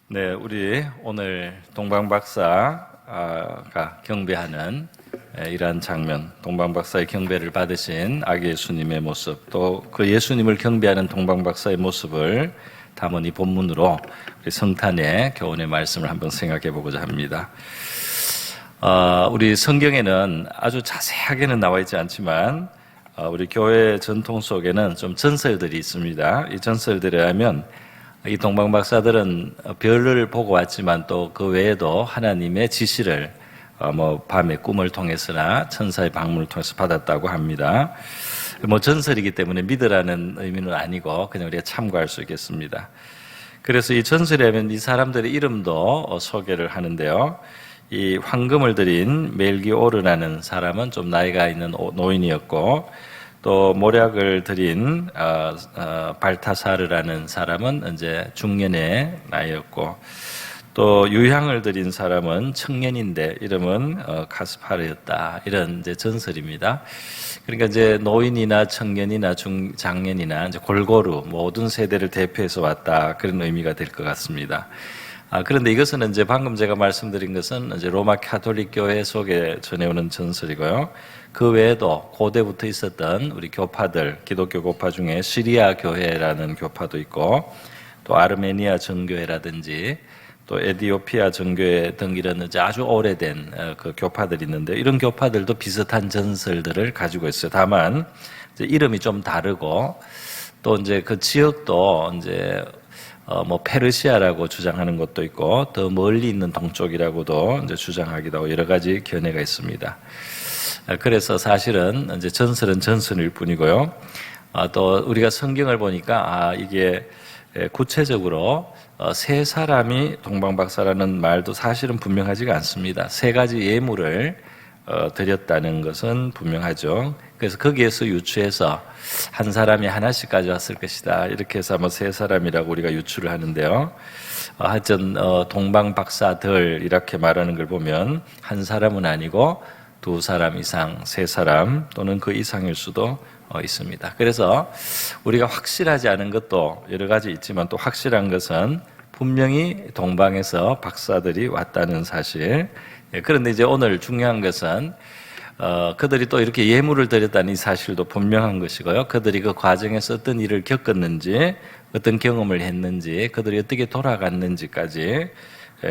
네, 우리 오늘 동방박사가 경배하는 이러한 장면, 동방박사의 경배를 받으신 아기 예수님의 모습, 또 그 예수님을 경배하는 동방박사의 모습을 담은 이 본문으로 우리 성탄의 교훈의 말씀을 한번 생각해 보고자 합니다. 우리 성경에는 아주 자세하게는 나와 있지 않지만 우리 교회 전통 속에는 좀 전설들이 있습니다. 이 전설들에 하면 이 동방박사들은 별을 보고 왔지만 또 그 외에도 하나님의 지시를 밤의 꿈을 통해서나 천사의 방문을 통해서 받았다고 합니다. 전설이기 때문에 믿으라는 의미는 아니고 그냥 우리가 참고할 수 있겠습니다. 그래서 이 전설에 하면 이 사람들의 이름도 소개를 하는데요. 이 황금을 들인 멜기오르라는 사람은 좀 나이가 있는 노인이었고, 또 모략을 드린 발타사르라는 사람은 이제 중년의 나이였고, 또 유향을 드린 사람은 청년인데 이름은 가스파르였다. 이런 이제 전설입니다. 그러니까 이제 노인이나 청년이나 장년이나 이제 골고루 모든 세대를 대표해서 왔다. 그런 의미가 될 것 같습니다. 그런데 이것은 이제 방금 제가 말씀드린 것은 이제 로마 가톨릭 교회 속에 전해오는 전설이고요. 그 외에도 고대부터 있었던 우리 교파들, 기독교 교파 중에 시리아 교회라는 교파도 있고, 또 아르메니아 정교회라든지, 또 에디오피아 정교회 등 이런 아주 오래된 그 교파들이 있는데, 이런 교파들도 비슷한 전설들을 가지고 있어요. 다만 이제 이름이 좀 다르고, 또 이제 그 지역도 이제 페르시아라고 주장하는 것도 있고, 더 멀리 있는 동쪽이라고도 이제 주장하기도 하고, 여러 가지 견해가 있습니다. 그래서 사실은 이제 전설은 전설일 뿐이고요. 또 우리가 성경을 보니까 이게 구체적으로 세 사람이 동방박사라는 말도 사실은 분명하지가 않습니다. 세 가지 예물을 드렸다는 것은 분명하죠. 그래서 거기에서 유추해서 한 사람이 하나씩 가져왔을 것이다. 이렇게 해서 세 사람이라고 우리가 유추를 하는데요. 하여튼 동방박사들 이렇게 말하는 걸 보면 한 사람은 아니고 두 사람 이상, 세 사람 또는 그 이상일 수도 있습니다. 그래서 우리가 확실하지 않은 것도 여러 가지 있지만 또 확실한 것은 분명히 동방에서 박사들이 왔다는 사실. 그런데 이제 오늘 중요한 것은 그들이 또 이렇게 예물을 드렸다는 이 사실도 분명한 것이고요. 그들이 그 과정에서 어떤 일을 겪었는지, 어떤 경험을 했는지, 그들이 어떻게 돌아갔는지까지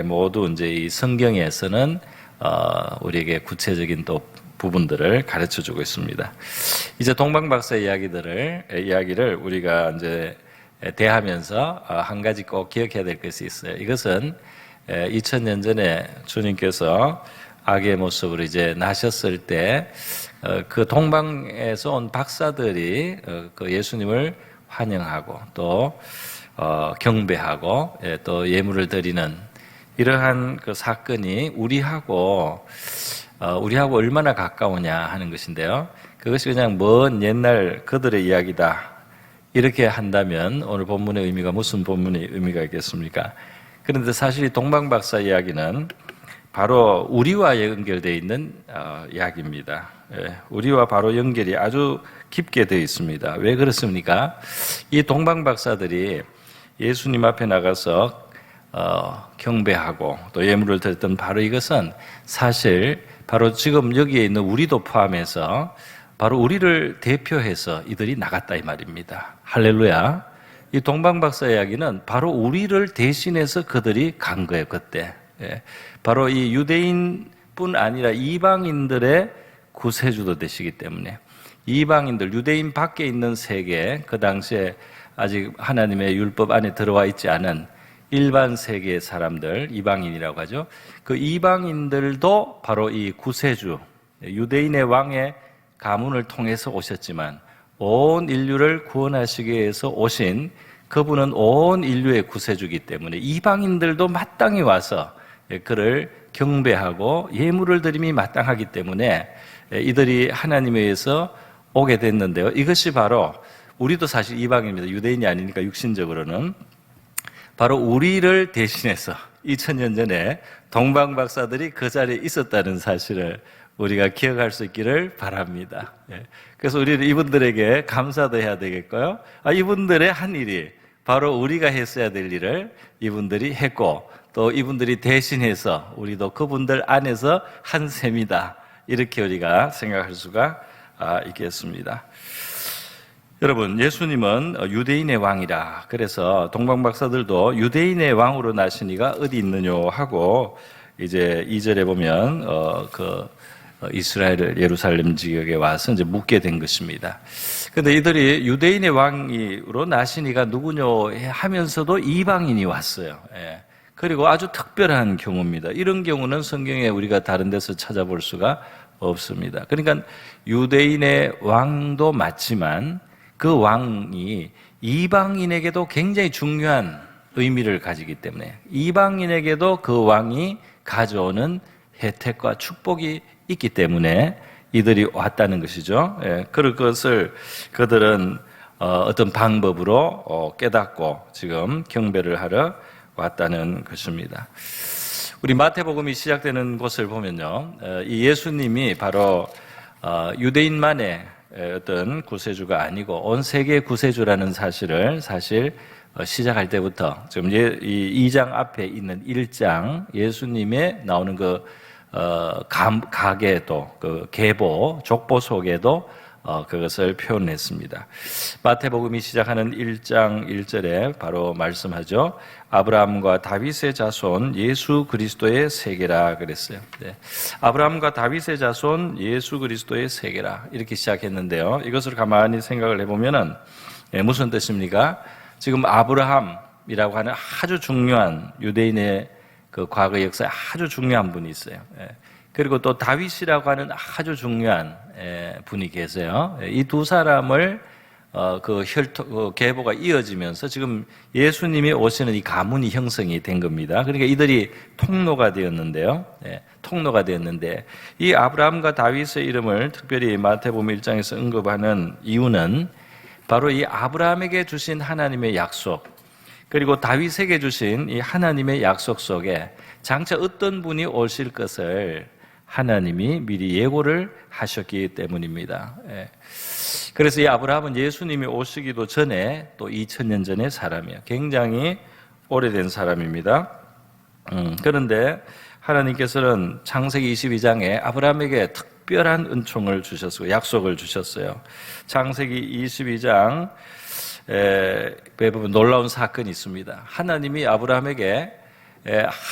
모두 이제 이 성경에서는 우리에게 구체적인 또 부분들을 가르쳐 주고 있습니다. 이제 동방박사 이야기를 우리가 이제 대하면서 한 가지 꼭 기억해야 될 것이 있어요. 이것은 2000년 전에 주님께서 아기의 모습으로 이제 나셨을 때 그 동방에서 온 박사들이 그 예수님을 환영하고 또 경배하고 또 예물을 드리는 이러한 그 사건이 우리하고 얼마나 가까우냐 하는 것인데요. 그것이 그냥 먼 옛날 그들의 이야기다. 이렇게 한다면 오늘 본문의 의미가 무슨 본문의 의미가 있겠습니까? 그런데 사실 이 동방박사 이야기는 바로 우리와 연결되어 있는 이야기입니다. 우리와 바로 연결이 아주 깊게 되어 있습니다. 왜 그렇습니까? 이 동방박사들이 예수님 앞에 나가서 경배하고 또 예물을 드렸던 바로 이것은 사실 바로 지금 여기에 있는 우리도 포함해서 바로 우리를 대표해서 이들이 나갔다 이 말입니다. 할렐루야. 이 동방박사 이야기는 바로 우리를 대신해서 그들이 간 거예요. 그때. 바로 이 유대인뿐 아니라 이방인들의 구세주도 되시기 때문에 이방인들, 유대인 밖에 있는 세계, 그 당시에 아직 하나님의 율법 안에 들어와 있지 않은 일반 세계의 사람들, 이방인이라고 하죠. 그 이방인들도 바로 이 구세주, 유대인의 왕의 가문을 통해서 오셨지만 온 인류를 구원하시기 위해서 오신 그분은 온 인류의 구세주이기 때문에 이방인들도 마땅히 와서 그를 경배하고 예물을 드림이 마땅하기 때문에 이들이 하나님에 의해서 오게 됐는데요. 이것이 바로 우리도 사실 이방인입니다. 유대인이 아니니까 육신적으로는 바로 우리를 대신해서 2000년 전에 동방박사들이 그 자리에 있었다는 사실을 우리가 기억할 수 있기를 바랍니다. 그래서 우리는 이분들에게 감사도 해야 되겠고요. 이분들의 한 일이 바로 우리가 했어야 될 일을 이분들이 했고, 또 이분들이 대신해서 우리도 그분들 안에서 한 셈이다, 이렇게 우리가 생각할 수가 있겠습니다. 여러분, 예수님은 유대인의 왕이라, 그래서 동방박사들도 유대인의 왕으로 나신 이가 어디 있느냐 하고, 이제 2절에 보면 이스라엘 예루살렘 지역에 와서 이제 묻게 된 것입니다. 그런데 이들이 유대인의 왕으로 나신 이가 누구냐 하면서도 이방인이 왔어요. 그리고 아주 특별한 경우입니다. 이런 경우는 성경에 우리가 다른 데서 찾아볼 수가 없습니다. 그러니까 유대인의 왕도 맞지만 그 왕이 이방인에게도 굉장히 중요한 의미를 가지기 때문에 이방인에게도 그 왕이 가져오는 혜택과 축복이 있기 때문에 이들이 왔다는 것이죠. 그럴 것을 그들은 어떤 방법으로 깨닫고 지금 경배를 하러 왔다는 것입니다. 우리 마태복음이 시작되는 곳을 보면요, 이 예수님이 바로 유대인만의 어떤 구세주가 아니고 온 세계 구세주라는 사실을 시작할 때부터 지금 이 2장 앞에 있는 1장 예수님의 나오는 가계도 계보 족보 속에도 그것을 표현했습니다. 마태복음이 시작하는 1장 1절에 바로 말씀하죠. 아브라함과 다윗의 자손 예수 그리스도의 세계라 그랬어요. 네. 아브라함과 다윗의 자손 예수 그리스도의 세계라 이렇게 시작했는데요. 이것을 가만히 생각을 해보면은 무슨 뜻입니까? 지금 아브라함이라고 하는 아주 중요한 유대인의 그 과거 역사에 아주 중요한 분이 있어요. 그리고 또 다윗이라고 하는 아주 중요한 분이 계세요. 이 두 사람을 계보가 이어지면서 지금 예수님이 오시는 이 가문이 형성이 된 겁니다. 그러니까 이들이 통로가 되었는데요. 통로가 되었는데 이 아브라함과 다윗의 이름을 특별히 마태복음 1장에서 언급하는 이유는 바로 이 아브라함에게 주신 하나님의 약속, 그리고 다윗에게 주신 이 하나님의 약속 속에 장차 어떤 분이 오실 것을 하나님이 미리 예고를 하셨기 때문입니다. 그래서 이 아브라함은 예수님이 오시기도 전에 또 2000년 전의 사람이에요. 굉장히 오래된 사람입니다. 그런데 하나님께서는 창세기 22장에 아브라함에게 특별한 은총을 주셨고 약속을 주셨어요. 창세기 22장 보면 놀라운 사건이 있습니다. 하나님이 아브라함에게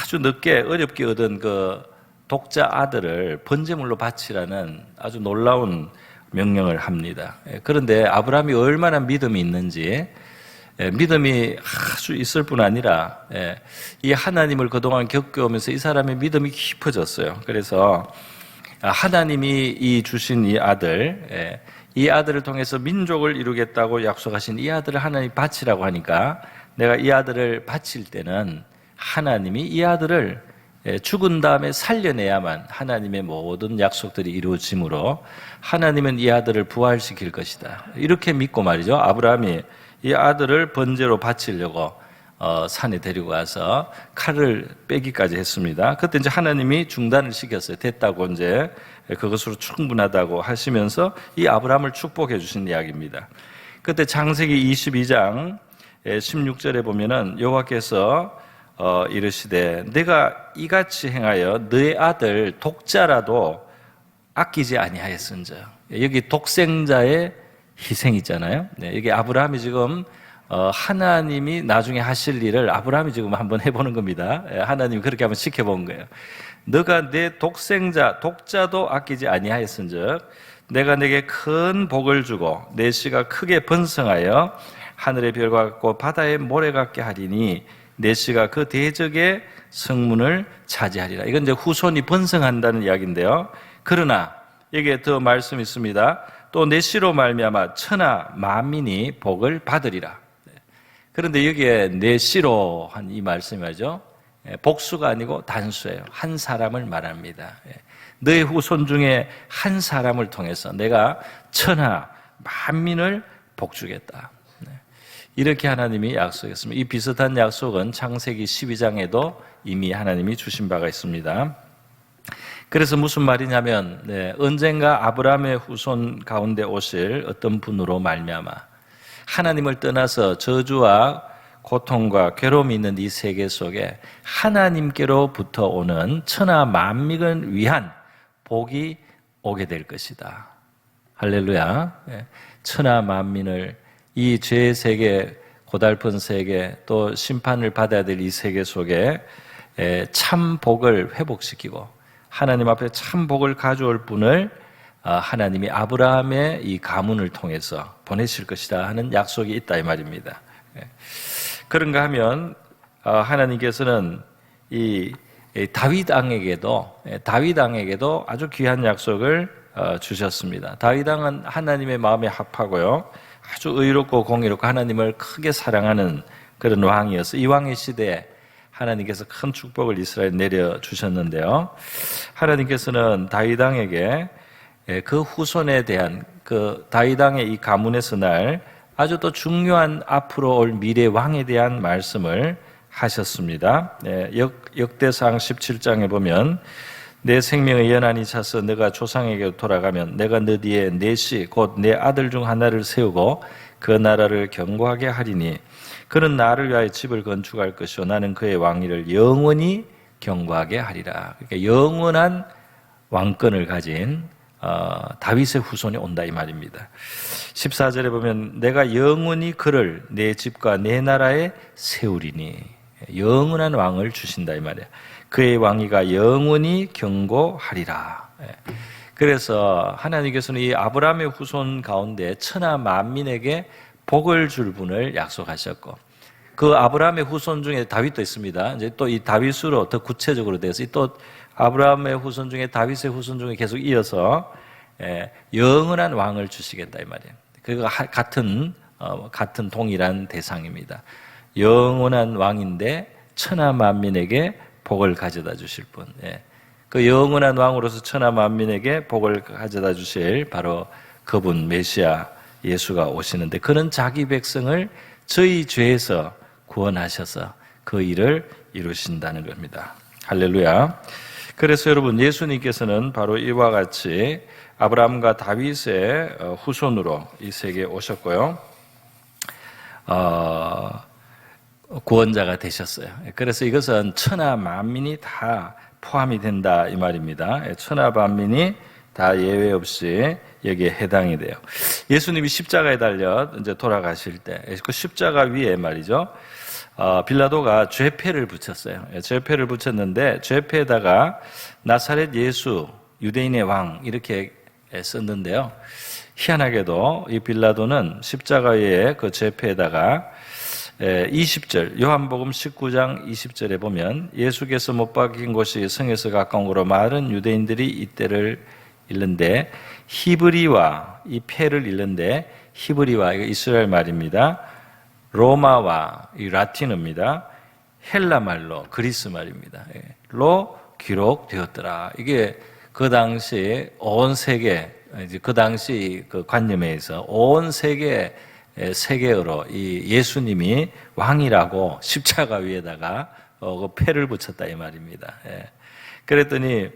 아주 늦게 어렵게 얻은 그 독자 아들을 번제물로 바치라는 아주 놀라운 명령을 합니다. 그런데 아브라함이 얼마나 믿음이 있는지, 믿음이 아주 있을 뿐 아니라 이 하나님을 그동안 겪어오면서 이 사람의 믿음이 깊어졌어요. 그래서 하나님이 이 주신 이 아들을 통해서 민족을 이루겠다고 약속하신 이 아들을 하나님이 바치라고 하니까 내가 이 아들을 바칠 때는 하나님이 이 아들을 죽은 다음에 살려내야만 하나님의 모든 약속들이 이루어지므로 하나님은 이 아들을 부활시킬 것이다. 이렇게 믿고 말이죠. 아브라함이 이 아들을 번제로 바치려고 산에 데리고 와서 칼을 빼기까지 했습니다. 그때 이제 하나님이 중단을 시켰어요. 됐다고 이제 그것으로 충분하다고 하시면서 이 아브라함을 축복해 주신 이야기입니다. 그때 창세기 22장 16절에 보면은 여호와께서 이르시되 내가 이같이 행하여 너의 아들 독자라도 아끼지 아니하였은즉, 여기 독생자의 희생 있잖아요. 여기 아브라함이 지금 하나님이 나중에 하실 일을 아브라함이 지금 한번 해보는 겁니다. 하나님이 그렇게 한번 시켜본 거예요. 너가 내 독자도 아끼지 아니하였은즉 내가 내게 큰 복을 주고 내 씨가 크게 번성하여 하늘의 별과 같고 바다의 모래 같게 하리니 내 씨가 그 대적의 성문을 차지하리라. 이건 이제 후손이 번성한다는 이야기인데요. 그러나 여기에 더 말씀이 있습니다. 또 내 씨로 말미암아 천하 만민이 복을 받으리라. 그런데 여기에 내 씨로 한 이 말씀이 말이죠. 복수가 아니고 단수예요. 한 사람을 말합니다. 너의 후손 중에 한 사람을 통해서 내가 천하 만민을 복주겠다. 이렇게 하나님이 약속했습니다. 이 비슷한 약속은 창세기 12장에도 이미 하나님이 주신 바가 있습니다. 그래서 무슨 말이냐면 언젠가 아브라함의 후손 가운데 오실 어떤 분으로 말미암아 하나님을 떠나서 저주와 고통과 괴로움이 있는 이 세계 속에 하나님께로부터 오는 천하 만민을 위한 복이 오게 될 것이다. 할렐루야. 천하 만민을 이 죄의 세계, 고달픈 세계, 또 심판을 받아야 될 이 세계 속에 참 복을 회복시키고 하나님 앞에 참 복을 가져올 분을 하나님이 아브라함의 이 가문을 통해서 보내실 것이다 하는 약속이 있다 이 말입니다. 그런가 하면 하나님께서는 이 다윗 왕에게도 아주 귀한 약속을 주셨습니다. 다윗 왕은 하나님의 마음에 합하고요, 아주 의롭고 공의롭고 하나님을 크게 사랑하는 그런 왕이어서 이 왕의 시대에 하나님께서 큰 축복을 이스라엘에 내려주셨는데요. 하나님께서는 다윗 왕에게 그 후손에 대한 그 다윗 왕의 이 가문에서 날 아주 또 중요한 앞으로 올 미래 왕에 대한 말씀을 하셨습니다. 역대상 17장에 보면 내 생명의 연한이 차서 내가 조상에게 돌아가면 내가 너 뒤에 내 씨 곧 내 아들 중 하나를 세우고 그 나라를 견고하게 하리니 그는 나를 위하여 집을 건축할 것이요 나는 그의 왕위를 영원히 견고하게 하리라. 그러니까 영원한 왕권을 가진 다윗의 후손이 온다 이 말입니다. 14절에 보면 내가 영원히 그를 내 집과 내 나라에 세우리니 영원한 왕을 주신다 이 말이야. 그의 왕위가 영원히 견고하리라. 그래서 하나님께서는 이 아브라함의 후손 가운데 천하 만민에게 복을 줄 분을 약속하셨고 그 아브라함의 후손 중에 다윗도 있습니다. 이제 또 이 다윗으로 더 구체적으로 돼서 또 아브라함의 후손 중에 다윗의 후손 중에 계속 이어서 영원한 왕을 주시겠다 이 말이에요. 그거 같은 동일한 대상입니다. 영원한 왕인데 천하 만민에게 복을 가져다 주실 분. 그 영원한 왕으로서 천하 만민에게 복을 가져다 주실 바로 그분 메시아 예수가 오시는데 그는 자기 백성을 저희 죄에서 구원하셔서 그 일을 이루신다는 겁니다. 할렐루야. 그래서 여러분 예수님께서는 바로 이와 같이 아브라함과 다윗의 후손으로 이 세계에 오셨고요. 구원자가 되셨어요. 그래서 이것은 천하 만민이 다 포함이 된다 이 말입니다. 천하 만민이 다 예외 없이 여기에 해당이 돼요. 예수님이 십자가에 달려 이제 돌아가실 때 그 십자가 위에 말이죠. 빌라도가 죄패를 붙였어요. 죄패를 붙였는데 죄패에다가 나사렛 예수 유대인의 왕 이렇게 썼는데요. 희한하게도 이 빌라도는 십자가 위에 그 죄패에다가 20절 요한복음 19장 20절에 보면 예수께서 못 박힌 곳이 성에서 가까운 곳으로 많은 유대인들이 이때를 읽는데 히브리와 이 패를 읽는데 히브리와 이거 이스라엘 말입니다. 로마와 이 라틴어입니다. 헬라 말로 그리스 말입니다. 로 기록되었더라. 이게 그 당시 온 세계 그 당시 그 관념에 의해서 온 세계 세계어로 이 예수님이 왕이라고 십자가 위에다가 그 패를 붙였다 이 말입니다. 그랬더니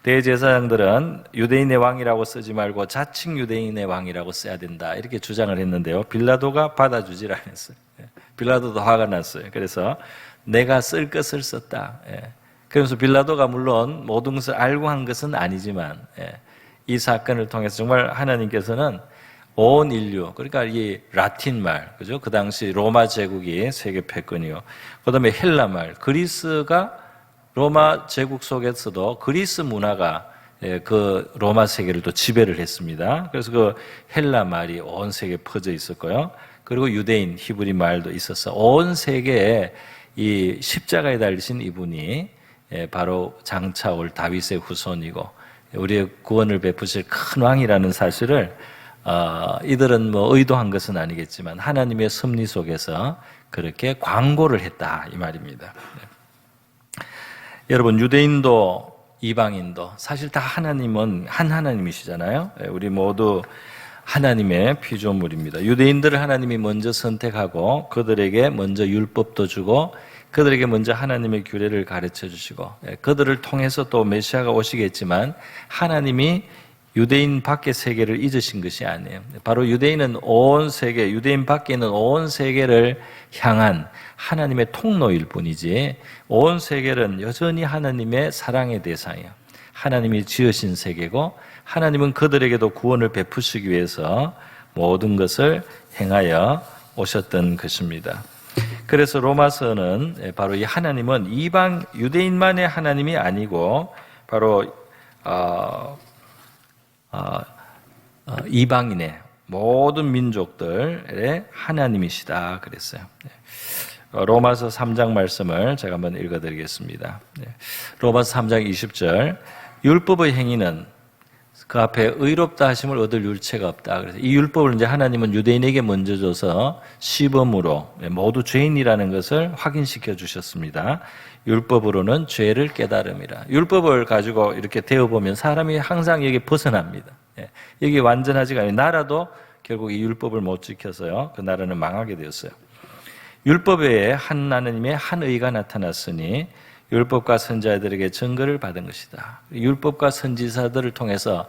대제사장들은 유대인의 왕이라고 쓰지 말고 자칭 유대인의 왕이라고 써야 된다 이렇게 주장을 했는데요. 빌라도가 받아주질 않았어요. 빌라도도 화가 났어요. 그래서 내가 쓸 것을 썼다. 그래서 빌라도가 물론 모든 것을 알고 한 것은 아니지만 이 사건을 통해서 정말 하나님께서는 온 인류, 그러니까 이 라틴 말, 그죠? 그 당시 로마 제국이 세계 패권이요. 그 다음에 헬라 말, 그리스가 로마 제국 속에서도 그리스 문화가 그 로마 세계를 또 지배를 했습니다. 그래서 그 헬라 말이 온 세계에 퍼져 있었고요. 그리고 유대인, 히브리 말도 있어서 온 세계에 이 십자가에 달리신 이분이 바로 장차 올 다윗의 후손이고 우리의 구원을 베푸실 큰 왕이라는 사실을 이들은 뭐 의도한 것은 아니겠지만 하나님의 섭리 속에서 그렇게 광고를 했다 이 말입니다. 여러분 유대인도 이방인도 사실 다 하나님은 한 하나님이시잖아요. 우리 모두 하나님의 피조물입니다. 유대인들을 하나님이 먼저 선택하고 그들에게 먼저 율법도 주고 그들에게 먼저 하나님의 규례를 가르쳐 주시고 그들을 통해서 또 메시아가 오시겠지만 하나님이 유대인 밖의 세계를 잊으신 것이 아니에요. 바로 유대인은 온 세계, 유대인 밖에 있는 온 세계를 향한 하나님의 통로일 뿐이지 온 세계는 여전히 하나님의 사랑의 대상이에요. 하나님이 지으신 세계고 하나님은 그들에게도 구원을 베푸시기 위해서 모든 것을 행하여 오셨던 것입니다. 그래서 로마서는 바로 이 하나님은 이방 유대인만의 하나님이 아니고 바로 이방인의 모든 민족들의 하나님이시다 그랬어요. 로마서 3장 말씀을 제가 한번 읽어드리겠습니다. 로마서 3장 20절 율법의 행위는 그 앞에 의롭다 하심을 얻을 율체가 없다. 그래서 이 율법을 이제 하나님은 유대인에게 먼저 줘서 시범으로 모두 죄인이라는 것을 확인시켜 주셨습니다. 율법으로는 죄를 깨달음이라. 율법을 가지고 이렇게 되어보면 사람이 항상 여기 벗어납니다. 여기 완전하지가 않아요. 나라도 결국 이 율법을 못 지켜서요. 그 나라는 망하게 되었어요. 율법 외에 한 하나님의 한 의가 나타났으니 율법과 선지자들에게 증거를 받은 것이다. 율법과 선지자들을 통해서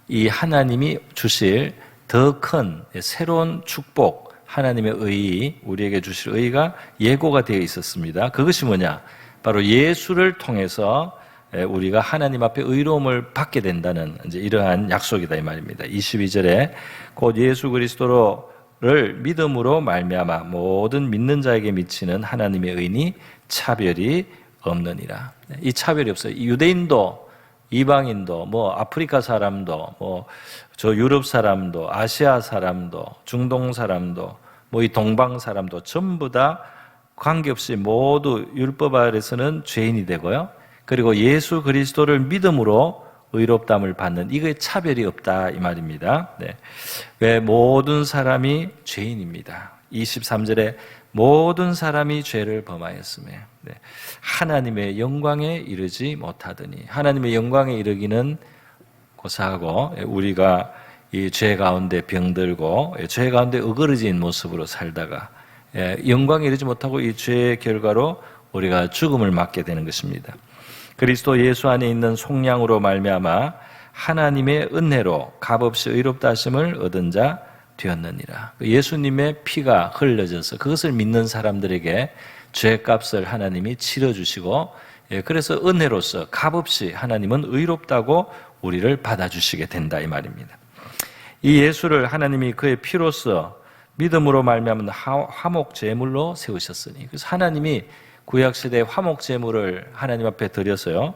이 하나님이 주실 더 큰 새로운 축복, 하나님의 의, 우리에게 주실 의가 예고가 되어 있었습니다. 그것이 뭐냐? 바로 예수를 통해서 우리가 하나님 앞에 의로움을 받게 된다는 이제 이러한 약속이다 이 말입니다. 22절에 곧 예수 그리스도를 믿음으로 말미암아 모든 믿는 자에게 미치는 하나님의 의니 차별이 없느니라. 이 차별이 없어요. 유대인도 이방인도 뭐 아프리카 사람도 뭐 저 유럽 사람도 아시아 사람도 중동 사람도 뭐 이 동방 사람도 전부 다 관계없이 모두 율법 아래서는 죄인이 되고요. 그리고 예수 그리스도를 믿음으로 의롭다함을 받는 이거에 차별이 없다 이 말입니다. 왜 모든 사람이 죄인입니다. 23절에 모든 사람이 죄를 범하였으며 하나님의 영광에 이르지 못하더니 하나님의 영광에 이르기는 고사하고 우리가 이 죄 가운데 병들고 죄 가운데 어그러진 모습으로 살다가 영광에 이르지 못하고 이 죄의 결과로 우리가 죽음을 맞게 되는 것입니다. 그리스도 예수 안에 있는 속량으로 말미암아 하나님의 은혜로 값없이 의롭다 하심을 얻은 자 되었느니라. 예수님의 피가 흘려져서 그것을 믿는 사람들에게 죄값을 하나님이 치러주시고 그래서 은혜로서 값없이 하나님은 의롭다고 우리를 받아주시게 된다 이 말입니다. 이 예수를 하나님이 그의 피로써 믿음으로 말미암은 화목 제물로 세우셨으니 그래서 하나님이 구약시대의 화목 제물을 하나님 앞에 드려서요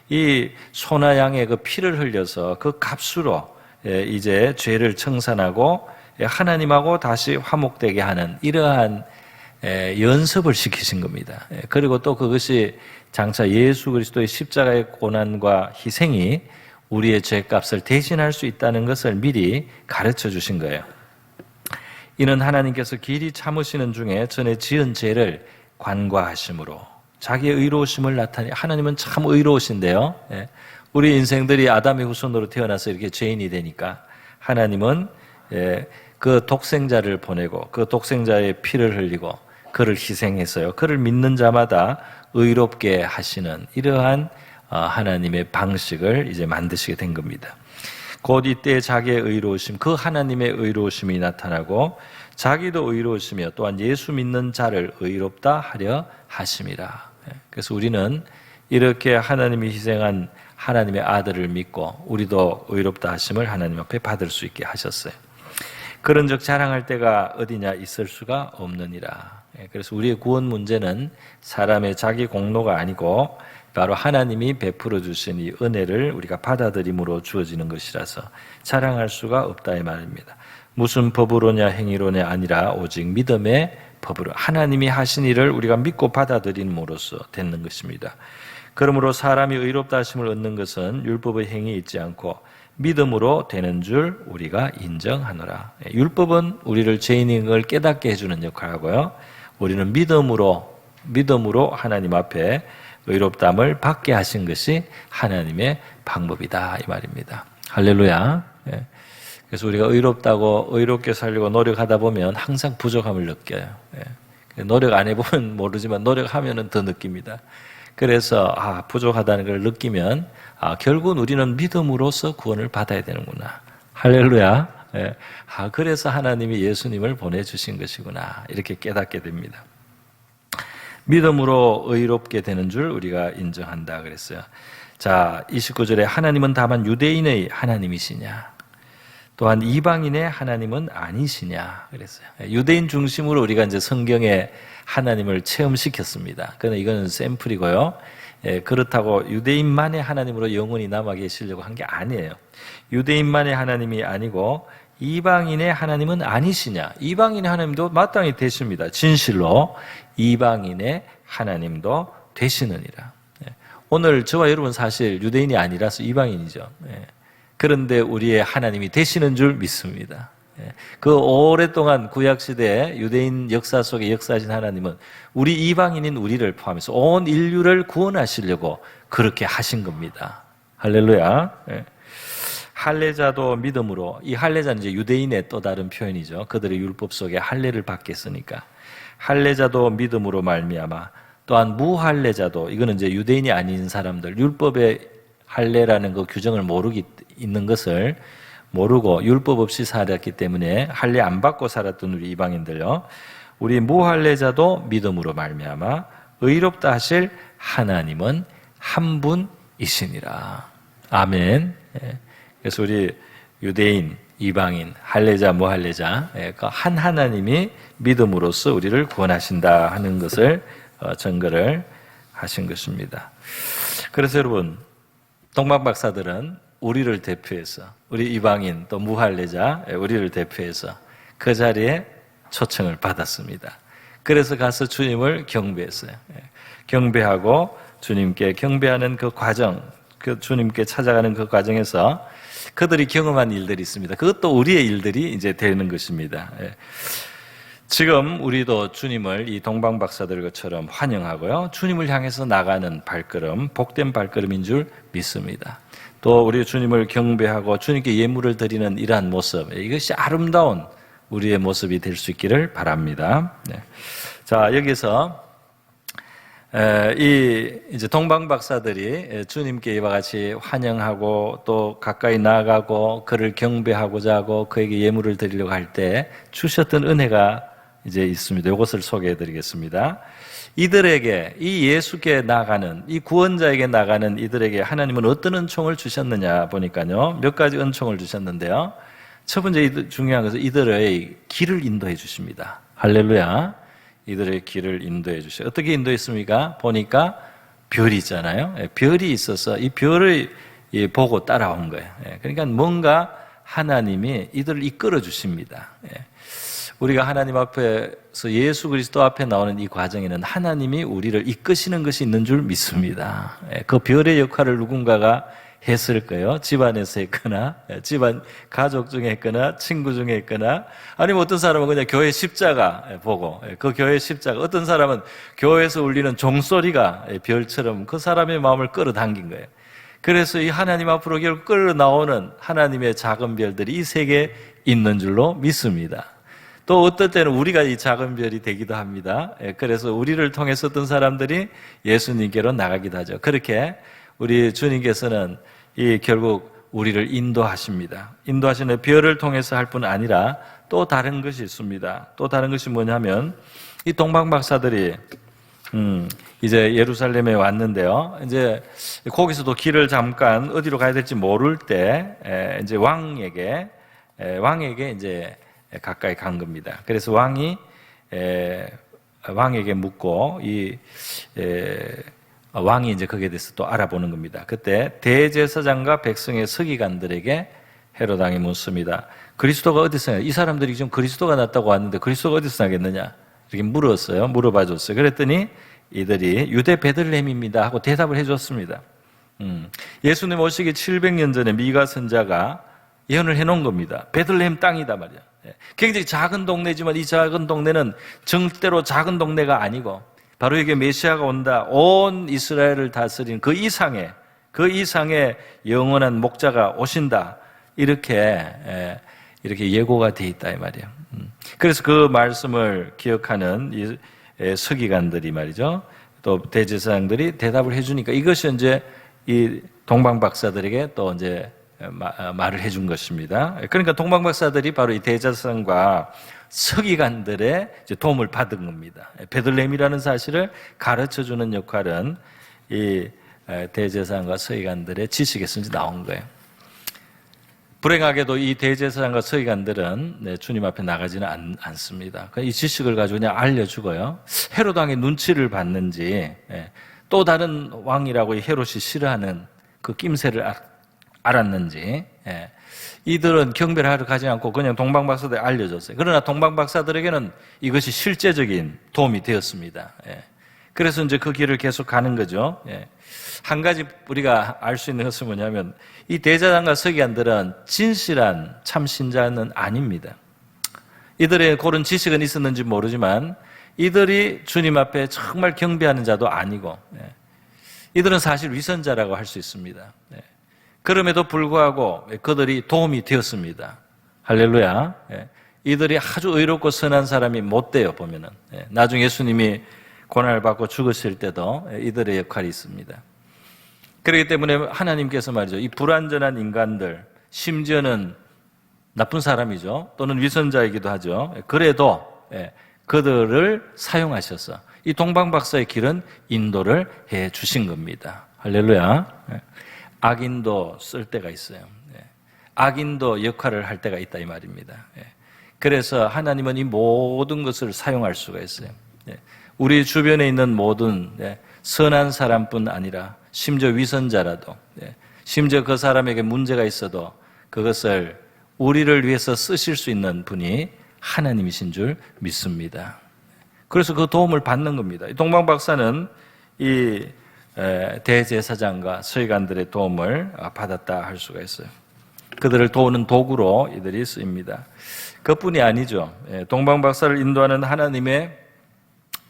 이 소나 양의 그 피를 흘려서 그 값으로 이제 죄를 청산하고 하나님하고 다시 화목되게 하는 이러한 연습을 시키신 겁니다. 그리고 또 그것이 장차 예수 그리스도의 십자가의 고난과 희생이 우리의 죄값을 대신할 수 있다는 것을 미리 가르쳐 주신 거예요. 이는 하나님께서 길이 참으시는 중에 전에 지은 죄를 관과하심으로 자기의 의로우심을 나타내 하나님은 참 의로우신데요. 우리 인생들이 아담의 후손으로 태어나서 이렇게 죄인이 되니까 하나님은 그 독생자를 보내고 그 독생자의 피를 흘리고 그를 희생했어요. 그를 믿는 자마다 의롭게 하시는 이러한 하나님의 방식을 이제 만드시게 된 겁니다. 곧 이때 자기의 의로우심, 그 하나님의 의로우심이 나타나고 자기도 의로우시며 또한 예수 믿는 자를 의롭다 하려 하심이라. 그래서 우리는 이렇게 하나님이 희생한 하나님의 아들을 믿고 우리도 의롭다 하심을 하나님 앞에 받을 수 있게 하셨어요. 그런즉 자랑할 때가 어디냐 있을 수가 없느니라. 그래서 우리의 구원 문제는 사람의 자기 공로가 아니고 바로 하나님이 베풀어 주신 이 은혜를 우리가 받아들임으로 주어지는 것이라서 자랑할 수가 없다 이 말입니다. 무슨 법으로냐 행위로냐 아니라 오직 믿음의 법으로 하나님이 하신 일을 우리가 믿고 받아들임으로써 되는 것입니다. 그러므로 사람이 의롭다 하심을 얻는 것은 율법의 행위에 있지 않고 믿음으로 되는 줄 우리가 인정하노라. 율법은 우리를 죄인인 걸 깨닫게 해주는 역할을 하고요. 우리는 믿음으로 하나님 앞에 의롭다함을 받게 하신 것이 하나님의 방법이다 이 말입니다. 할렐루야. 그래서 우리가 의롭게 살려고 노력하다 보면 항상 부족함을 느껴요. 노력 안 해보면 모르지만 노력하면은 더 느낍니다. 그래서 부족하다는 걸 느끼면 결국은 우리는 믿음으로써 구원을 받아야 되는구나. 할렐루야. 예. 그래서 하나님이 예수님을 보내주신 것이구나. 이렇게 깨닫게 됩니다. 믿음으로 의롭게 되는 줄 우리가 인정한다 그랬어요. 자, 29절에 하나님은 다만 유대인의 하나님이시냐? 또한 이방인의 하나님은 아니시냐? 그랬어요. 유대인 중심으로 우리가 이제 성경에 하나님을 체험시켰습니다. 그러나 이거는 샘플이고요. 그렇다고 유대인만의 하나님으로 영원히 남아 계시려고 한 게 아니에요. 유대인만의 하나님이 아니고 이방인의 하나님은 아니시냐? 이방인의 하나님도 마땅히 되십니다. 진실로 이방인의 하나님도 되시느니라. 오늘 저와 여러분 사실 유대인이 아니라서 이방인이죠. 그런데 우리의 하나님이 되시는 줄 믿습니다. 그 오랫동안 구약시대에 유대인 역사 속에 역사하신 하나님은 우리 이방인인 우리를 포함해서 온 인류를 구원하시려고 그렇게 하신 겁니다. 할렐루야. 할례자도 믿음으로, 이 할례자는 이제 유대인의 또 다른 표현이죠. 그들의 율법 속에 할례를 받겠으니까. 할례자도 믿음으로 말미암아, 또한 무할례자도, 이거는 이제 유대인이 아닌 사람들, 율법의 할례라는 그 규정을 모르기 있는 것을 모르고 율법 없이 살았기 때문에 할례 안 받고 살았던 우리 이방인들요. 우리 무할례자도 믿음으로 말미암아 의롭다 하실 하나님은 한 분이시니라. 아멘. 그래서 우리 유대인, 이방인, 할례자, 무할례자, 그 한 하나님이 믿음으로써 우리를 구원하신다 하는 것을 증거를 하신 것입니다. 그래서 여러분, 동방 박사들은 우리를 대표해서, 우리 이방인 또 무할례자, 우리를 대표해서 그 자리에 초청을 받았습니다. 그래서 가서 주님을 경배했어요. 경배하고 주님께 경배하는 그 과정, 그 주님께 찾아가는 그 과정에서 그들이 경험한 일들이 있습니다. 그것도 우리의 일들이 이제 되는 것입니다. 지금 우리도 주님을 이 동방 박사들 것처럼 환영하고요. 주님을 향해서 나가는 발걸음, 복된 발걸음인 줄 믿습니다. 또 우리 주님을 경배하고 주님께 예물을 드리는 이러한 모습, 이것이 아름다운 우리의 모습이 될 수 있기를 바랍니다. 자, 여기서 이제 동방 박사들이 주님께 이와 같이 환영하고 또 가까이 나아가고 그를 경배하고자 하고 그에게 예물을 드리려고 할 때 주셨던 은혜가 이제 있습니다. 이것을 소개해 드리겠습니다. 이들에게, 이 예수께 나가는, 이 구원자에게 나가는 이들에게 하나님은 어떤 은총을 주셨느냐 보니까요. 몇 가지 은총을 주셨는데요. 첫 번째 중요한 것은 이들의 길을 인도해 주십니다. 할렐루야. 이들의 길을 인도해 주셔. 어떻게 인도했습니까? 보니까 별이 있잖아요. 별이 있어서 이 별을 보고 따라온 거예요. 그러니까 뭔가 하나님이 이들을 이끌어 주십니다. 우리가 하나님 앞에서 예수 그리스도 앞에 나오는 이 과정에는 하나님이 우리를 이끄시는 것이 있는 줄 믿습니다. 그 별의 역할을 누군가가 했을 거예요. 집안에서 했거나, 집안 가족 중에 했거나, 친구 중에 했거나, 아니면 어떤 사람은 그냥 교회 십자가 보고, 그 교회 십자가, 어떤 사람은 교회에서 울리는 종소리가 별처럼 그 사람의 마음을 끌어당긴 거예요. 그래서 이 하나님 앞으로 결국 끌어 나오는 하나님의 작은 별들이 이 세계에 있는 줄로 믿습니다. 또 어떨 때는 우리가 이 작은 별이 되기도 합니다. 그래서 우리를 통해서 어떤 사람들이 예수님께로 나가기도 하죠. 그렇게 우리 주님께서는 결국 우리를 인도하십니다. 인도하시는 별을 통해서 할 뿐 아니라 또 다른 것이 있습니다. 또 다른 것이 뭐냐면 이 동방 박사들이 이제 예루살렘에 왔는데요. 이제 거기서도 길을 잠깐 어디로 가야 될지 모를 때 이제 왕에게 이제 가까이 간 겁니다. 그래서 왕에게 묻고 왕이 이제 거기에 대해서 또 알아보는 겁니다. 그때 대제사장과 백성의 서기관들에게 헤롯 왕이 묻습니다. 그리스도가 어디서 나냐? 이 사람들이 지금 그리스도가 났다고 왔는데 그리스도가 어디서 나겠느냐? 이렇게 물어봐 줬어요. 그랬더니 이들이 유대 베들레헴입니다 하고 대답을 해줬습니다. 예수님 오시기 700년 전에 미가 선자가 예언을 해놓은 겁니다. 베들레헴 땅이다 말이야. 굉장히 작은 동네지만 이 작은 동네는 절대로 작은 동네가 아니고 바로 여기에 메시아가 온다. 온 이스라엘을 다스린 그 이상의 영원한 목자가 오신다. 이렇게 예고가 돼 있다 이 말이에요. 그래서 그 말씀을 기억하는 이 서기관들이 말이죠. 또 대제사장들이 대답을 해주니까 이것이 이제 이 동방박사들에게 또 이제 말을 해준 것입니다. 그러니까 동방박사들이 바로 이 대제사장과 서기관들의 도움을 받은 겁니다. 베들레헴이라는 사실을 가르쳐주는 역할은 이 대제사장과 서기관들의 지식에서 나온 거예요. 불행하게도 이 대제사장과 서기관들은 주님 앞에 나가지는 않습니다. 이 지식을 가지고 그냥 알려주고요. 헤롯 왕의 눈치를 봤는지 또 다른 왕이라고 헤롯이 싫어하는 그 낌새를 알았는지 이들은 경배를 하러 가지 않고 그냥 동방박사들에 알려줬어요. 그러나 동방박사들에게는 이것이 실제적인 도움이 되었습니다. 그래서 이제 그 길을 계속 가는 거죠. 한 가지 우리가 알 수 있는 것은 뭐냐면 이 대제사장과 서기관들은 진실한 참 신자는 아닙니다. 이들의 그런 지식은 있었는지 모르지만 이들이 주님 앞에 정말 경배하는 자도 아니고 이들은 사실 위선자라고 할 수 있습니다. 그럼에도 불구하고 그들이 도움이 되었습니다. 할렐루야. 이들이 아주 의롭고 선한 사람이 못 돼요, 보면은. 나중에 예수님이 고난을 받고 죽으실 때도 이들의 역할이 있습니다. 그렇기 때문에 하나님께서 말이죠. 이 불완전한 인간들, 심지어는 나쁜 사람이죠. 또는 위선자이기도 하죠. 그래도 그들을 사용하셔서 이 동방박사의 길은 인도를 해 주신 겁니다. 할렐루야. 악인도 쓸 때가 있어요. 악인도 역할을 할 때가 있다 이 말입니다. 그래서 하나님은 이 모든 것을 사용할 수가 있어요. 우리 주변에 있는 모든 선한 사람뿐 아니라 심지어 위선자라도 심지어 그 사람에게 문제가 있어도 그것을 우리를 위해서 쓰실 수 있는 분이 하나님이신 줄 믿습니다. 그래서 그 도움을 받는 겁니다. 동방박사는 이 대제사장과 서기관들의 도움을 받았다 할 수가 있어요. 그들을 도우는 도구로 이들이 쓰입니다. 그뿐이 아니죠. 동방박사를 인도하는 하나님의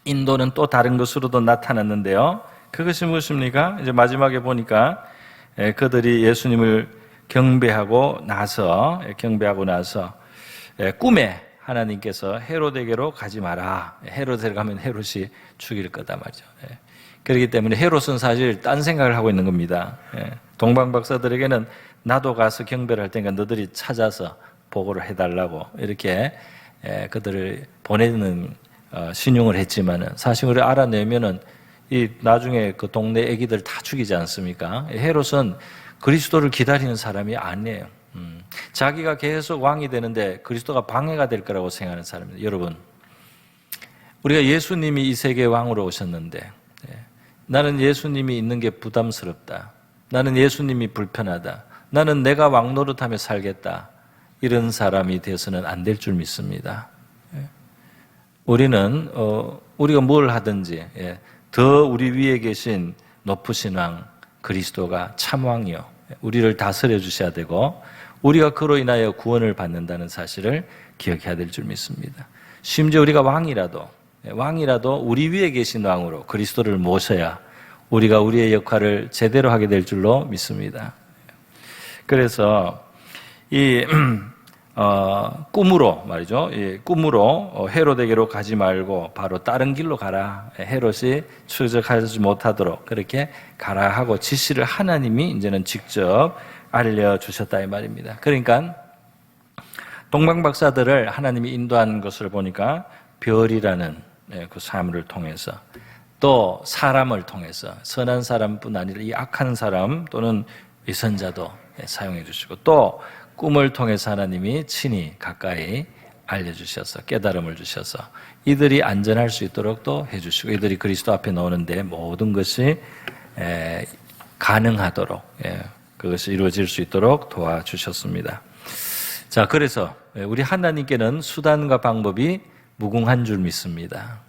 인도는 또 다른 것으로도 나타났는데요. 그것이 무엇입니까? 이제 마지막에 보니까 그들이 예수님을 경배하고 나서 꿈에 하나님께서 헤롯에게로 가지 마라. 헤롯에 가면 헤롯이 죽일 거다 말이죠. 그렇기 때문에 헤롯은 사실 딴 생각을 하고 있는 겁니다. 동방박사들에게는 나도 가서 경배를 할 테니까 너들이 찾아서 보고를 해달라고 이렇게 그들을 보내는 신용을 했지만은 사실 우리 알아내면은 이 나중에 그 동네 애기들 다 죽이지 않습니까? 헤롯은 그리스도를 기다리는 사람이 아니에요. 자기가 계속 왕이 되는데 그리스도가 방해가 될 거라고 생각하는 사람입니다. 여러분, 우리가 예수님이 이 세계 왕으로 오셨는데 나는 예수님이 있는 게 부담스럽다. 나는 예수님이 불편하다. 나는 내가 왕 노릇하며 살겠다. 이런 사람이 되어서는 안 될 줄 믿습니다. 우리는 우리가 뭘 하든지 더 우리 위에 계신 높으신 왕 그리스도가 참 왕이요. 우리를 다스려 주셔야 되고 우리가 그로 인하여 구원을 받는다는 사실을 기억해야 될 줄 믿습니다. 심지어 우리가 왕이라도 우리 위에 계신 왕으로 그리스도를 모셔야 우리가 우리의 역할을 제대로 하게 될 줄로 믿습니다. 그래서 이 꿈으로 말이죠. 꿈으로 헤롯에게로 가지 말고 바로 다른 길로 가라. 헤롯이 추적하지 못하도록 그렇게 가라 하고 지시를 하나님이 이제는 직접 알려주셨다 이 말입니다. 그러니까 동방박사들을 하나님이 인도한 것을 보니까 별이라는 그 사물을 통해서 또 사람을 통해서 선한 사람뿐 아니라 이 악한 사람 또는 위선자도 사용해 주시고 또 꿈을 통해서 하나님이 친히 가까이 알려주셔서 깨달음을 주셔서 이들이 안전할 수 있도록 또 해주시고 이들이 그리스도 앞에 나오는데 모든 것이 가능하도록 그것이 이루어질 수 있도록 도와주셨습니다. 자, 그래서 우리 하나님께는 수단과 방법이 무궁한 줄 믿습니다.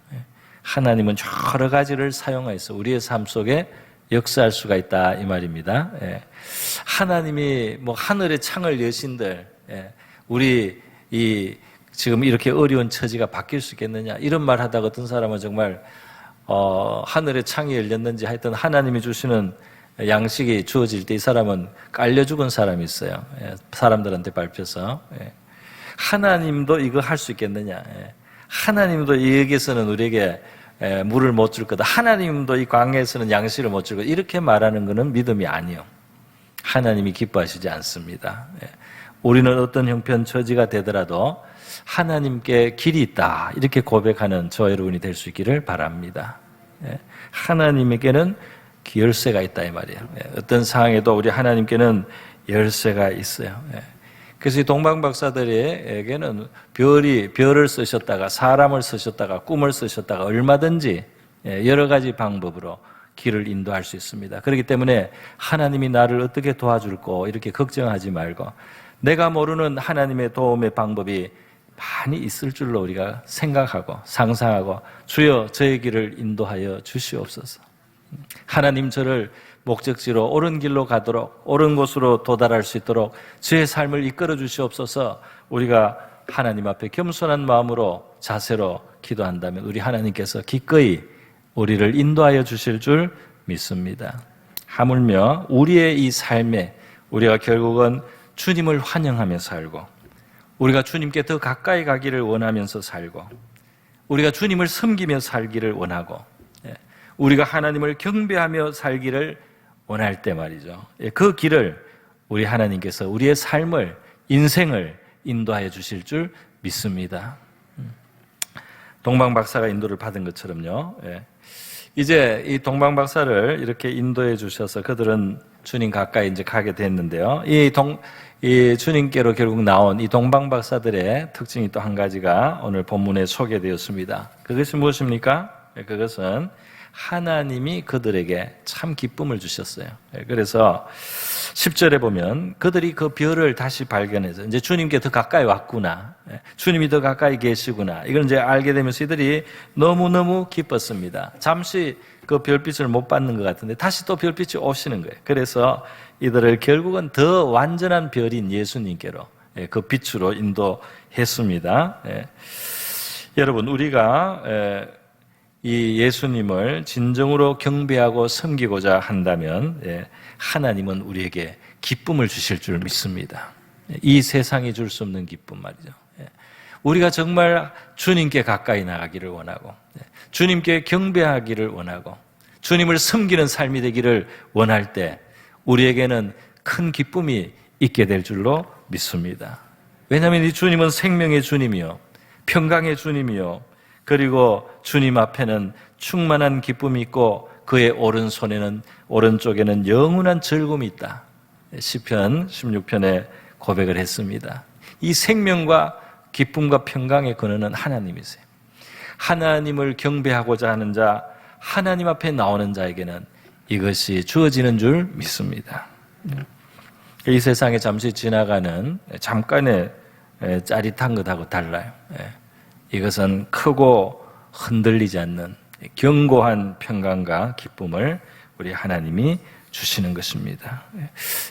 하나님은 여러 가지를 사용해서 우리의 삶 속에 역사할 수가 있다 이 말입니다. 하나님이 뭐 하늘의 창을 여신들 우리 이 지금 이렇게 어려운 처지가 바뀔 수 있겠느냐 이런 말 하다가 어떤 사람은 정말 하늘의 창이 열렸는지 하여튼 하나님이 주시는 양식이 주어질 때 이 사람은 깔려 죽은 사람이 있어요. 사람들한테 밟혀서 하나님도 이거 할 수 있겠느냐 하나님도 여기에서는 우리에게 물을 못 줄 거다. 하나님도 이 광야에서는 양식을 못 줄 거다. 이렇게 말하는 것은 믿음이 아니요. 하나님이 기뻐하시지 않습니다. 우리는 어떤 형편 처지가 되더라도 하나님께 길이 있다. 이렇게 고백하는 저와 여러분이 될 수 있기를 바랍니다. 하나님에게는 열쇠가 있다 이 말이에요. 어떤 상황에도 우리 하나님께는 열쇠가 있어요. 그래서 이 동방박사들에게는 별을 쓰셨다가 사람을 쓰셨다가 꿈을 쓰셨다가 얼마든지 여러 가지 방법으로 길을 인도할 수 있습니다. 그렇기 때문에 하나님이 나를 어떻게 도와줄까 이렇게 걱정하지 말고 내가 모르는 하나님의 도움의 방법이 많이 있을 줄로 우리가 생각하고 상상하고 주여 저의 길을 인도하여 주시옵소서. 하나님 저를 목적지로 옳은 길로 가도록 옳은 곳으로 도달할 수 있도록 주의 삶을 이끌어 주시옵소서. 우리가 하나님 앞에 겸손한 마음으로 자세로 기도한다면 우리 하나님께서 기꺼이 우리를 인도하여 주실 줄 믿습니다. 하물며 우리의 이 삶에 우리가 결국은 주님을 환영하며 살고 우리가 주님께 더 가까이 가기를 원하면서 살고 우리가 주님을 섬기며 살기를 원하고 우리가 하나님을 경배하며 살기를 원할 때 말이죠. 그 길을 우리 하나님께서 우리의 삶을 인생을 인도하여 주실 줄 믿습니다. 동방박사가 인도를 받은 것처럼요. 이제 이 동방박사를 이렇게 인도해 주셔서 그들은 주님 가까이 이제 가게 됐는데요. 이 주님께로 결국 나온 이 동방박사들의 특징이 또 한 가지가 오늘 본문에 소개되었습니다. 그것이 무엇입니까? 그것은 하나님이 그들에게 참 기쁨을 주셨어요. 그래서 10절에 보면 그들이 그 별을 다시 발견해서 이제 주님께 더 가까이 왔구나. 주님이 더 가까이 계시구나. 이걸 이제 알게 되면서 이들이 너무너무 기뻤습니다. 잠시 그 별빛을 못 받는 것 같은데 다시 또 별빛이 오시는 거예요. 그래서 이들을 결국은 더 완전한 별인 예수님께로 그 빛으로 인도했습니다. 여러분 우리가 이 예수님을 진정으로 경배하고 섬기고자 한다면 하나님은 우리에게 기쁨을 주실 줄 믿습니다. 이 세상이 줄 수 없는 기쁨 말이죠. 우리가 정말 주님께 가까이 나가기를 원하고 주님께 경배하기를 원하고 주님을 섬기는 삶이 되기를 원할 때 우리에게는 큰 기쁨이 있게 될 줄로 믿습니다. 왜냐하면 이 주님은 생명의 주님이요 평강의 주님이요 그리고 주님 앞에는 충만한 기쁨이 있고 그의 오른쪽에는 영원한 즐거움이 있다. 시편 16편에 고백을 했습니다. 이 생명과 기쁨과 평강의 근원은 하나님이세요. 하나님을 경배하고자 하는 자, 하나님 앞에 나오는 자에게는 이것이 주어지는 줄 믿습니다. 이 세상에 잠시 지나가는 잠깐의 짜릿한 것하고 달라요. 이것은 크고 흔들리지 않는 견고한 평강과 기쁨을 우리 하나님이 주시는 것입니다.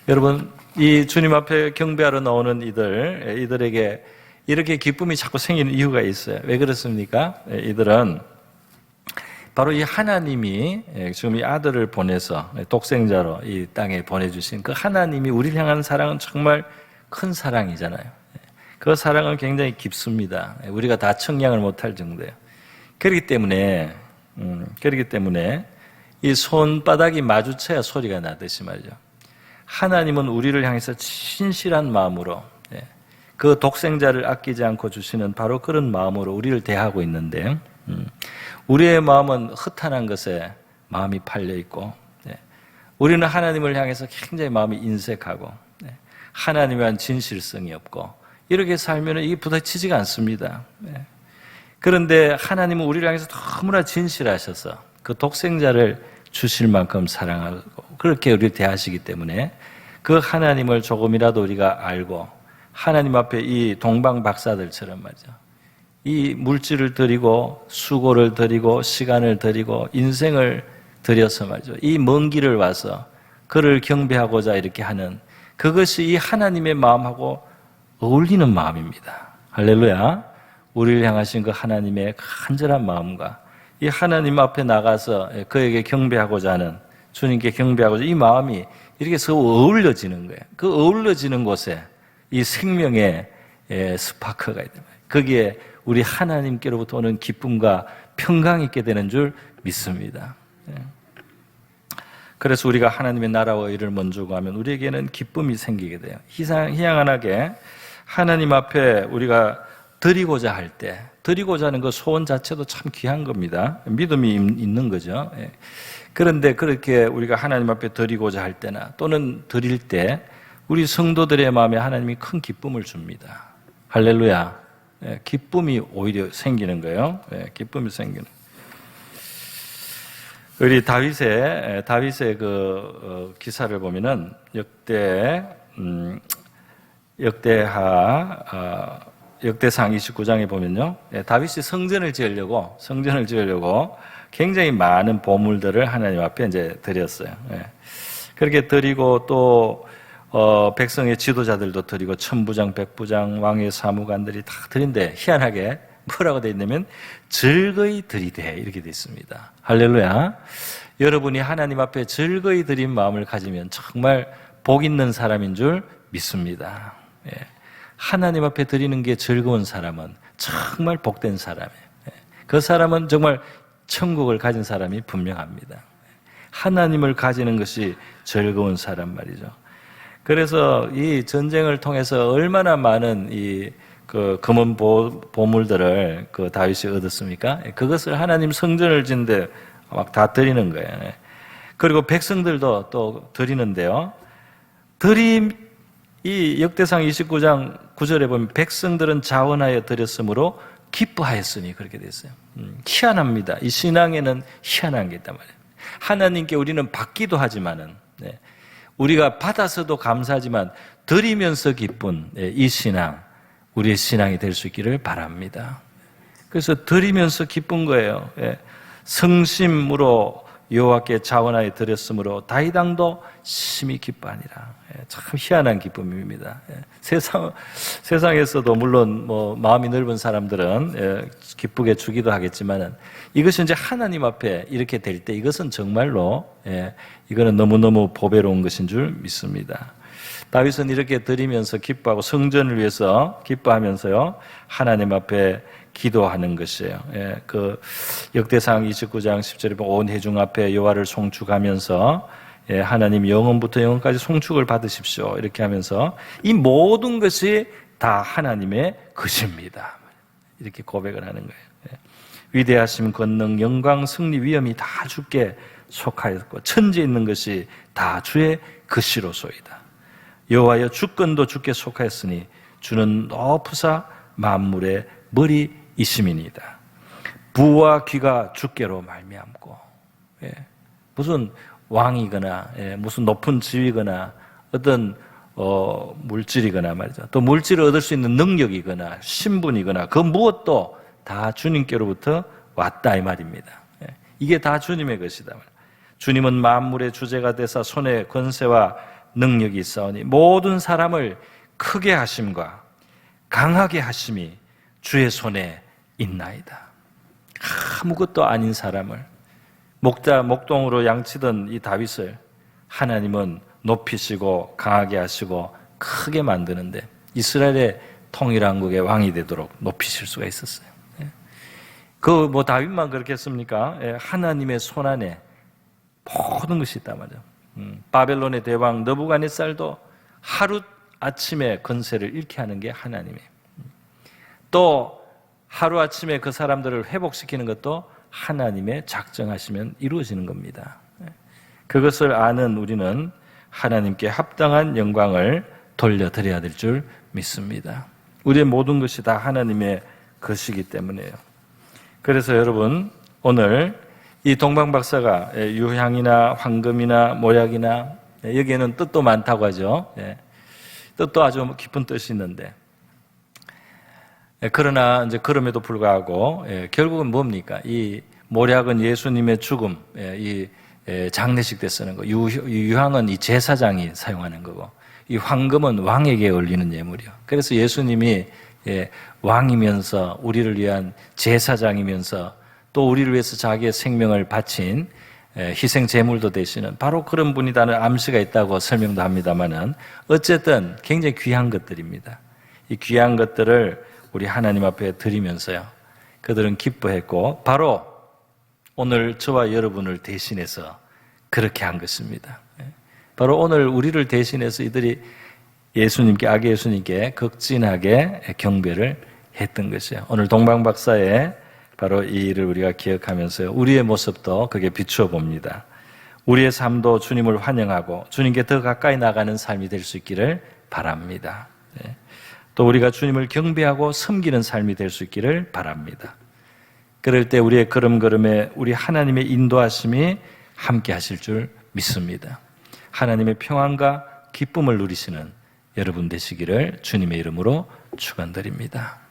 여러분, 이 주님 앞에 경배하러 나오는 이들에게 이렇게 기쁨이 자꾸 생기는 이유가 있어요. 왜 그렇습니까? 이들은 바로 이 하나님이 지금 이 아들을 보내서 독생자로 이 땅에 보내주신 그 하나님이 우리를 향하는 사랑은 정말 큰 사랑이잖아요. 그 사랑은 굉장히 깊습니다. 우리가 다 청량을 못할 정도예요. 그렇기 때문에 이 손바닥이 마주쳐야 소리가 나듯이 말이죠. 하나님은 우리를 향해서 신실한 마음으로 그 독생자를 아끼지 않고 주시는 바로 그런 마음으로 우리를 대하고 있는데 우리의 마음은 허탄한 것에 마음이 팔려 있고 우리는 하나님을 향해서 굉장히 마음이 인색하고 하나님에 대한 진실성이 없고 이렇게 살면 이게 부딪히지가 않습니다. 그런데 하나님은 우리를 향해서 너무나 진실하셔서 그 독생자를 주실 만큼 사랑하고 그렇게 우리를 대하시기 때문에 그 하나님을 조금이라도 우리가 알고 하나님 앞에 이 동방 박사들처럼 말이죠. 이 물질을 드리고 수고를 드리고 시간을 드리고 인생을 들여서 말이죠. 이 먼 길을 와서 그를 경배하고자 이렇게 하는 그것이 이 하나님의 마음하고 어울리는 마음입니다. 할렐루야. 우리를 향하신 그 하나님의 간절한 마음과 이 하나님 앞에 나가서 그에게 경배하고자 하는 주님께 경배하고자 이 마음이 이렇게 서로 어울려지는 거예요. 그 어울려지는 곳에 이 생명의 스파크가 있다. 거기에 우리 하나님께로부터 오는 기쁨과 평강 있게 되는 줄 믿습니다. 그래서 우리가 하나님의 나라와 의를 먼저 구하면 우리에게는 기쁨이 생기게 돼요. 희한하게 하나님 앞에 우리가 드리고자 할 때, 드리고자 하는 그 소원 자체도 참 귀한 겁니다. 믿음이 있는 거죠. 그런데 그렇게 우리가 하나님 앞에 드리고자 할 때나 또는 드릴 때 우리 성도들의 마음에 하나님이 큰 기쁨을 줍니다. 할렐루야. 기쁨이 오히려 생기는 거예요. 기쁨이 생기는. 우리 다윗의 그 기사를 보면은 역대상 29장에 보면요, 다윗이 성전을 지으려고 굉장히 많은 보물들을 하나님 앞에 이제 드렸어요. 그렇게 드리고 또 백성의 지도자들도 드리고 천부장, 백부장, 왕의 사무관들이 다 드린데 희한하게 뭐라고 되어 있냐면 즐거이 드리되 이렇게 되어 있습니다. 할렐루야. 여러분이 하나님 앞에 즐거이 드린 마음을 가지면 정말 복 있는 사람인 줄 믿습니다. 하나님 앞에 드리는 게 즐거운 사람은 정말 복된 사람이에요. 그 사람은 정말 천국을 가진 사람이 분명합니다. 하나님을 가지는 것이 즐거운 사람 말이죠. 그래서 이 전쟁을 통해서 얼마나 많은 그 금은 보물들을 그 다윗이 얻었습니까? 그것을 하나님 성전을 짓는데 막 다 드리는 거예요. 그리고 백성들도 또 드리는데요. 이 역대상 29장 9절에 보면 백성들은 자원하여 드렸으므로 기뻐하였으니 그렇게 됐어요. 희한합니다. 이 신앙에는 희한한 게 있단 말이에요. 하나님께 우리는 받기도 하지만은 우리가 받아서도 감사하지만 드리면서 기쁜 이 신앙, 우리의 신앙이 될 수 있기를 바랍니다. 그래서 드리면서 기쁜 거예요. 성심으로 여호와께 자원하여 드렸으므로 다윗 왕도 심히 기뻐하니라. 참 희한한 기쁨입니다. 세상에서도 물론 뭐 마음이 넓은 사람들은 기쁘게 주기도 하겠지만은 이것이 이제 하나님 앞에 이렇게 될 때 이것은 정말로 이거는 너무너무 보배로운 것인 줄 믿습니다. 다윗은 이렇게 드리면서 기뻐하고 성전을 위해서 기뻐하면서요 하나님 앞에 기도하는 것이에요. 그 역대상 29장 10절에 보면 온 회중 앞에 여호와를 송축하면서 하나님 영원부터 영원까지 송축을 받으십시오 이렇게 하면서 이 모든 것이 다 하나님의 것입니다. 이렇게 고백을 하는 거예요. 위대하심, 권능, 영광, 승리, 위엄이 다 주께 속하였고 천지에 있는 것이 다 주의 것이로소이다. 여호와여 주권도 주께 속하였으니 주는 높으사 만물의 머리이심이니이다. 부와 귀가 주께로 말미암고 무슨 왕이거나 무슨 높은 지위거나 어떤 물질이거나 말이죠. 또 물질을 얻을 수 있는 능력이거나 신분이거나 그 무엇도 다 주님께로부터 왔다 이 말입니다. 이게 다 주님의 것이다. 주님은 만물의 주제가 되사 손에 권세와 능력이 있사오니 모든 사람을 크게 하심과 강하게 하심이 주의 손에 있나이다. 아무것도 아닌 사람을 목동으로 양치던 이 다윗을 하나님은 높이시고 강하게 하시고 크게 만드는데 이스라엘의 통일왕국의 왕이 되도록 높이실 수가 있었어요. 다윗만 그렇게 했습니까? 하나님의 손 안에 모든 것이 있단 말이에요. 바벨론의 대왕 느부갓네살도 하루 아침에 권세를 잃게 하는 게 하나님이에요. 또 하루 아침에 그 사람들을 회복시키는 것도 하나님의 작정하시면 이루어지는 겁니다. 그것을 아는 우리는 하나님께 합당한 영광을 돌려드려야 될 줄 믿습니다. 우리의 모든 것이 다 하나님의 것이기 때문에요. 그래서 여러분 오늘 이 동방박사가 유향이나 황금이나 모약이나 여기에는 뜻도 많다고 하죠. 뜻도 아주 깊은 뜻이 있는데 그러나 이제 그럼에도 불구하고 결국은 뭡니까? 이 모략은 예수님의 죽음, 이 장례식 때 쓰는 거, 유향은 이 제사장이 사용하는 거고, 이 황금은 왕에게 올리는 예물이요. 그래서 예수님이 왕이면서 우리를 위한 제사장이면서 또 우리를 위해서 자기의 생명을 바친 희생 제물도 되시는 바로 그런 분이라는 암시가 있다고 설명도 합니다만은 어쨌든 굉장히 귀한 것들입니다. 이 귀한 것들을 우리 하나님 앞에 드리면서요. 그들은 기뻐했고 바로 오늘 저와 여러분을 대신해서 그렇게 한 것입니다. 바로 오늘 우리를 대신해서 이들이 예수님께, 아기 예수님께 극진하게 경배를 했던 것이에요. 오늘 동방박사의 바로 이 일을 우리가 기억하면서 우리의 모습도 그게 비추어 봅니다. 우리의 삶도 주님을 환영하고 주님께 더 가까이 나가는 삶이 될 수 있기를 바랍니다. 또 우리가 주님을 경배하고 섬기는 삶이 될 수 있기를 바랍니다. 그럴 때 우리의 걸음걸음에 우리 하나님의 인도하심이 함께 하실 줄 믿습니다. 하나님의 평안과 기쁨을 누리시는 여러분 되시기를 주님의 이름으로 축원드립니다.